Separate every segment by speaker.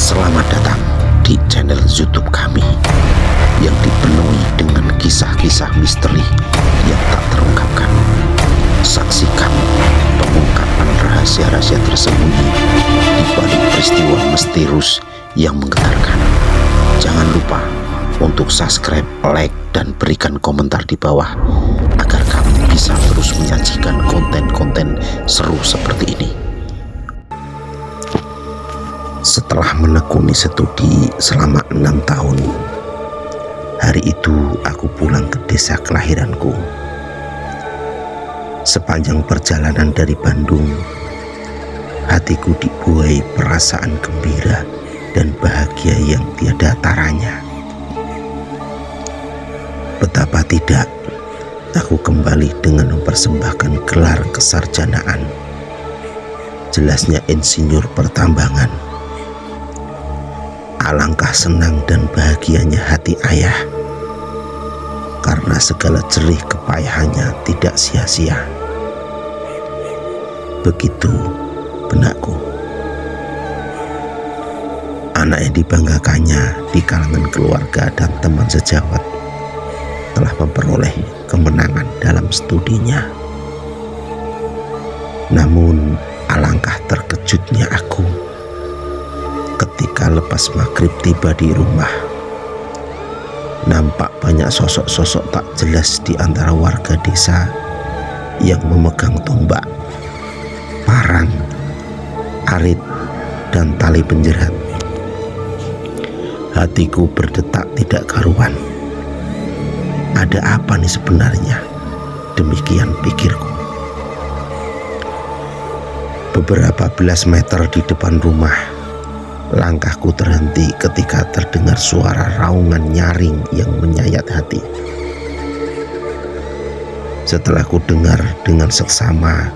Speaker 1: Selamat datang di channel YouTube kami yang dipenuhi dengan kisah-kisah misteri yang tak terungkapkan. Saksikan pengungkapan rahasia-rahasia tersembunyi di balik peristiwa misterius yang menggetarkan. Jangan lupa untuk subscribe, like, dan berikan komentar di bawah agar kami bisa terus menyajikan konten-konten seru seperti ini. Setelah menekuni studi selama 6 tahun, hari itu aku pulang ke desa kelahiranku. Sepanjang perjalanan dari Bandung, hatiku dibuai perasaan gembira dan bahagia yang tiada taranya. Betapa tidak, aku kembali dengan mempersembahkan gelar kesarjanaan, jelasnya insinyur pertambangan. Alangkah senang dan bahagianya hati ayah karena segala jerih kepayahannya tidak sia-sia. Begitu benakku. Anak yang dibanggakannya di kalangan keluarga dan teman sejawat telah memperoleh kemenangan dalam studinya. Namun alangkah terkejutnya aku ketika lepas maghrib tiba di rumah. Nampak banyak sosok-sosok tak jelas di antara warga desa yang memegang tombak, parang, arit, dan tali penjerat. Hatiku berdetak tidak karuan. Ada apa nih sebenarnya? Demikian pikirku. Beberapa belas meter di depan rumah, langkahku terhenti ketika terdengar suara raungan nyaring yang menyayat hati. Setelah ku dengar dengan seksama,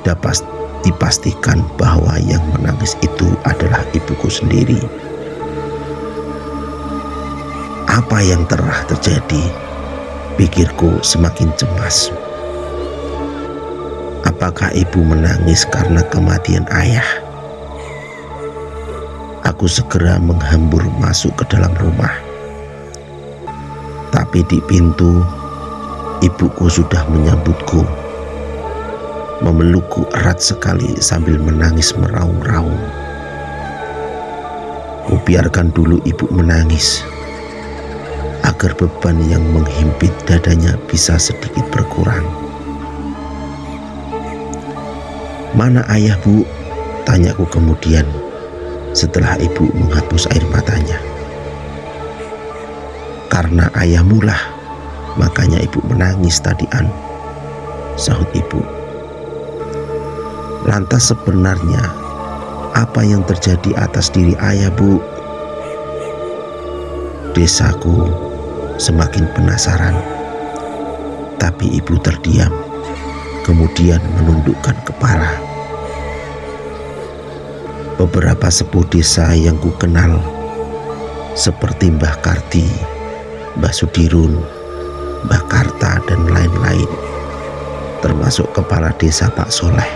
Speaker 1: dapat dipastikan bahwa yang menangis itu adalah ibuku sendiri. Apa yang telah terjadi? Pikirku semakin cemas. Apakah ibu menangis karena kematian ayah? Aku segera menghambur masuk ke dalam rumah. Tapi di pintu, ibuku sudah menyambutku, memelukku erat sekali sambil menangis meraung-raung. Kubiarkan dulu ibu menangis, agar beban yang menghimpit dadanya bisa sedikit berkurang. "Mana ayah, Bu?" tanyaku kemudian setelah ibu menghapus air matanya. "Karena ayahmu lah, makanya ibu menangis tadian," sahut ibu. "Lantas sebenarnya apa yang terjadi atas diri ayah, Bu?" Desaku semakin penasaran, tapi ibu terdiam, kemudian menundukkan kepala. Beberapa sepuh desa yang ku kenal seperti Mbah Karti, Mbah Sudirun, Mbah Karta, dan lain-lain, termasuk kepala desa Pak Soleh,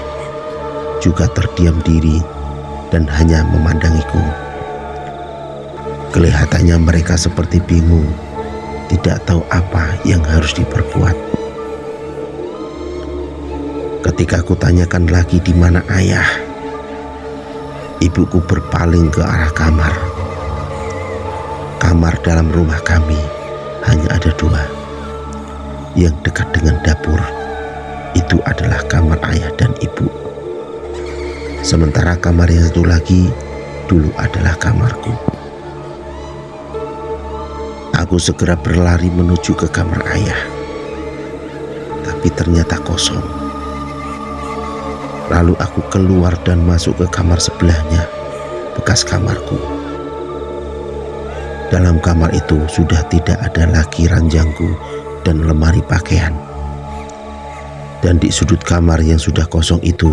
Speaker 1: juga terdiam diri dan hanya memandangiku. Kelihatannya mereka seperti bingung, tidak tahu apa yang harus diperbuat. Ketika ku tanyakan lagi di mana ayah, ibuku berpaling ke arah kamar. Kamar dalam rumah kami hanya ada 2. Yang dekat dengan dapur itu adalah kamar ayah dan ibu. Sementara kamar yang satu lagi dulu adalah kamarku. Aku segera berlari menuju ke kamar ayah, tapi ternyata kosong. Lalu aku keluar dan masuk ke kamar sebelahnya, bekas kamarku. Dalam kamar itu sudah tidak ada lagi ranjangku dan lemari pakaian. Dan di sudut kamar yang sudah kosong itu,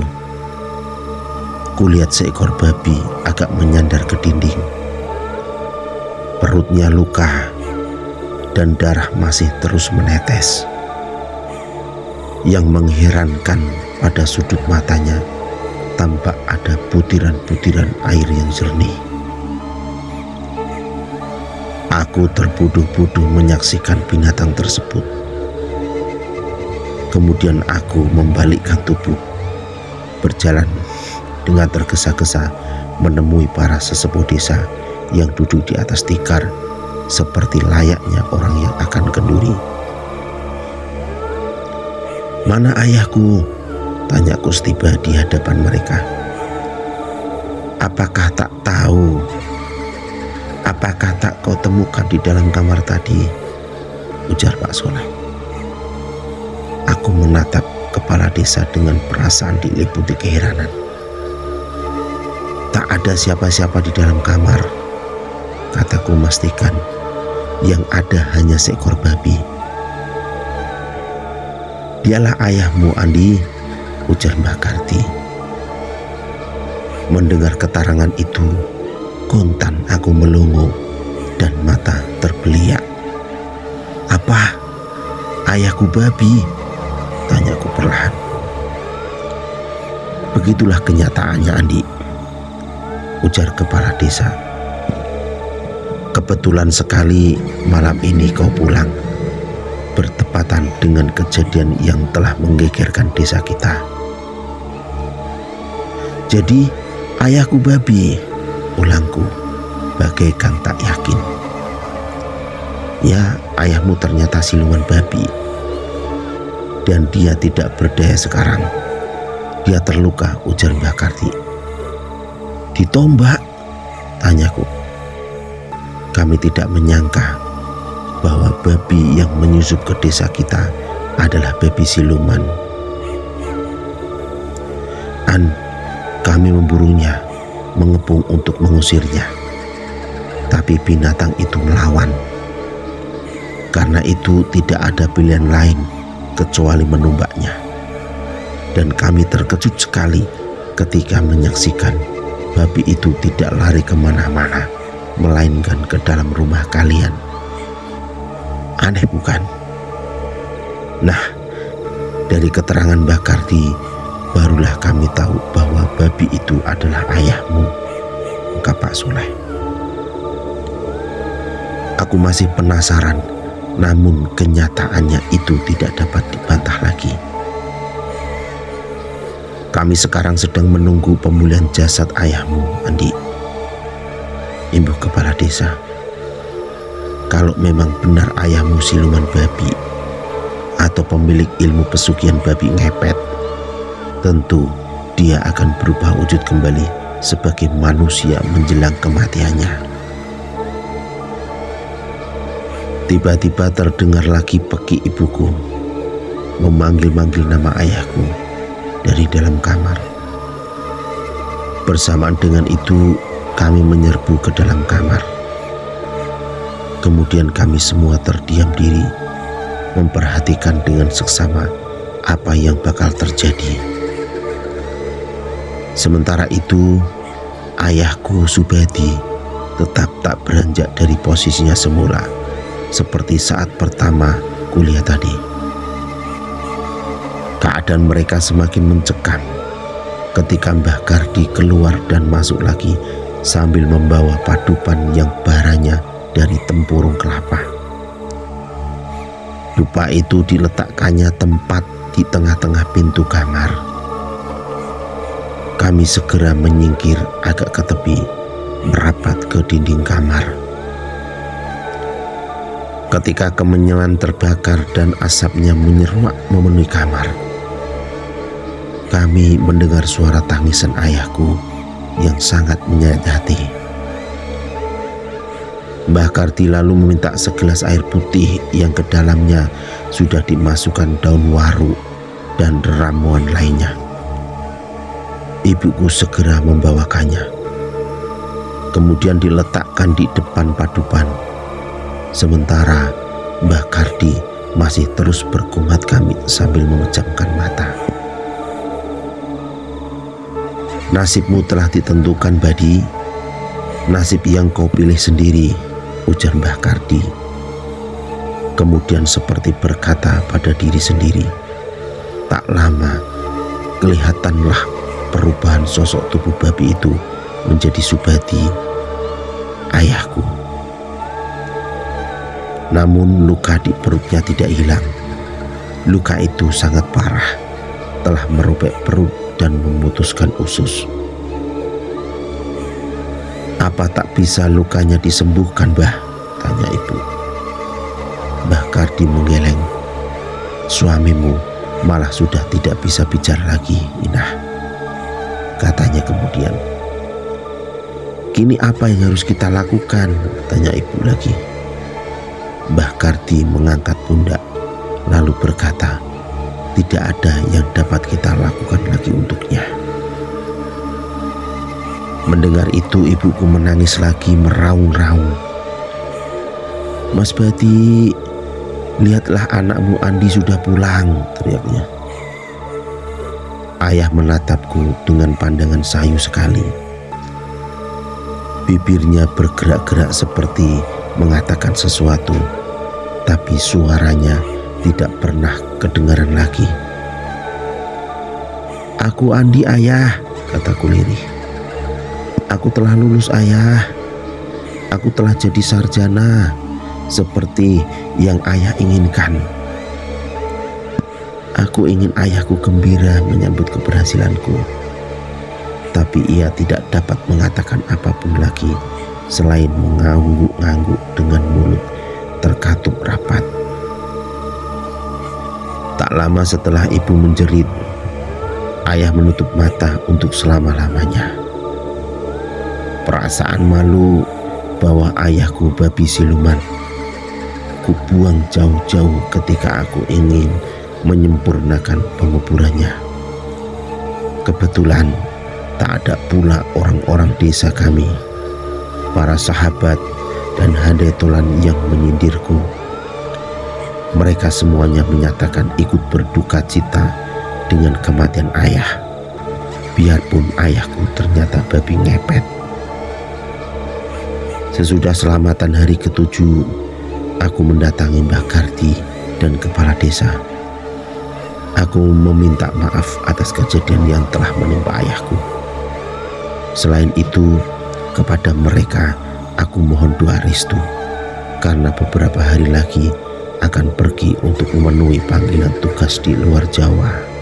Speaker 1: kulihat seekor babi agak menyandar ke dinding. Perutnya luka dan darah masih terus menetes. Yang mengherankan, pada sudut matanya tampak ada butiran-butiran air yang jernih. Aku terbodoh-bodoh menyaksikan binatang tersebut. Kemudian aku membalikkan tubuh, berjalan dengan tergesa-gesa menemui para sesepuh desa yang duduk di atas tikar seperti layaknya orang yang akan kenduri. "Mana ayahku?" tanyaku setiba di hadapan mereka. "Apakah tak tahu? Apakah tak kau temukan di dalam kamar tadi?" ujar Pak Soleh. Aku menatap kepala desa dengan perasaan diliputi keheranan. "Tak ada siapa-siapa di dalam kamar," kataku memastikan. "Yang ada hanya seekor babi." "Dialah ayahmu, Andi," ujar Mbak Karti. Mendengar keterangan itu, kontan aku melongo dan mata terbeliak. "Apa? Ayahku babi?" tanyaku perlahan. "Begitulah kenyataannya, Andi," ujar kepala desa. "Kebetulan sekali malam ini kau pulang, bertepatan dengan kejadian yang telah menggegerkan desa kita." "Jadi ayahku babi?" ulangku bagaikan tak yakin. "Ya, ayahmu ternyata siluman babi. Dan dia tidak berdaya sekarang. Dia terluka," ujar Mbak Karti. "Ditombak?" tanyaku. Kami tidak menyangka bahwa babi yang menyusup ke desa kita adalah babi siluman. Kami memburunya, mengepung untuk mengusirnya. Tapi binatang itu melawan. Karena itu tidak ada pilihan lain kecuali menumbaknya. Dan kami terkejut sekali ketika menyaksikan babi itu tidak lari kemana-mana, melainkan ke dalam rumah kalian. Aneh bukan? Nah, dari keterangan Mbak Karti, barulah kami tahu bahwa babi itu adalah ayahmu, ungkap Pak Soleh. Aku masih penasaran, namun kenyataannya itu tidak dapat dibantah lagi. "Kami sekarang sedang menunggu pemulihan jasad ayahmu, Andi," imbuh kepala desa. "Kalau memang benar ayahmu siluman babi atau pemilik ilmu pesugihan babi ngepet, tentu dia akan berubah wujud kembali sebagai manusia menjelang kematiannya." Tiba-tiba terdengar lagi peki ibuku memanggil-manggil nama ayahku dari dalam kamar. Bersamaan dengan itu kami menyerbu ke dalam kamar. Kemudian kami semua terdiam diri, memperhatikan dengan seksama apa yang bakal terjadi. Sementara itu, ayahku Subadi tetap tak beranjak dari posisinya semula, seperti saat pertama kuliah tadi. Keadaan mereka semakin mencekam ketika Mbah Kardi keluar dan masuk lagi sambil membawa padupan yang baranya dari tempurung kelapa. Dupa itu diletakkannya tempat di tengah-tengah pintu kamar. Kami segera menyingkir agak ke tepi, merapat ke dinding kamar. Ketika kemenyan terbakar dan asapnya menyeruak memenuhi kamar, kami mendengar suara tangisan ayahku yang sangat menyayat hati. Mbah Karti lalu meminta segelas air putih yang ke dalamnya sudah dimasukkan daun waru dan ramuan lainnya. Ibuku segera membawakannya. Kemudian diletakkan di depan padupan. Sementara Mbah Kardi masih terus berkumat kamit sambil memejamkan mata. "Nasibmu telah ditentukan, Badi. Nasib yang kau pilih sendiri," ujar Mbah Kardi. Kemudian seperti berkata pada diri sendiri, tak lama kelihatanlah perubahan sosok tubuh babi itu menjadi Subadi, ayahku. Namun luka di perutnya tidak hilang. Luka itu sangat parah, telah merobek perut dan memutuskan usus. "Apa tak bisa lukanya disembuhkan, Mbah?" tanya ibu. Mbah Kardi menggeleng. "Suamimu malah sudah tidak bisa bicara lagi, Inah," katanya kemudian. "Kini apa yang harus kita lakukan?" tanya ibu lagi. Mbah Kardi mengangkat pundak lalu berkata, "Tidak ada yang dapat kita lakukan lagi untuknya." Mendengar itu ibuku menangis lagi meraung-raung. "Mas Badi, lihatlah anakmu Andi sudah pulang," teriaknya. Ayah menatapku dengan pandangan sayu sekali. Bibirnya bergerak-gerak seperti mengatakan sesuatu, tapi suaranya tidak pernah kedengaran lagi. "Aku Andi, Ayah," kataku lirih. "Aku telah lulus, Ayah. Aku telah jadi sarjana seperti yang Ayah inginkan. Aku ingin ayahku gembira menyambut keberhasilanku." Tapi ia tidak dapat mengatakan apapun lagi selain mengangguk-angguk dengan mulut terkatup rapat. Tak lama setelah ibu menjerit, ayah menutup mata untuk selama-lamanya. Perasaan malu bahwa ayahku babi siluman kubuang jauh-jauh ketika aku ingin menyempurnakan penguburannya. Kebetulan tak ada pula orang-orang desa kami, para sahabat dan handetolan yang menyindirku. Mereka semuanya menyatakan ikut berduka cita dengan kematian ayah, biarpun ayahku ternyata babi ngepet. Sesudah selamatan hari ke-7, aku mendatangi Mbah Kardi dan kepala desa. Aku meminta maaf atas kejadian yang telah menimpa ayahku. Selain itu, kepada mereka aku mohon doa restu, karena beberapa hari lagi akan pergi untuk memenuhi panggilan tugas di luar Jawa.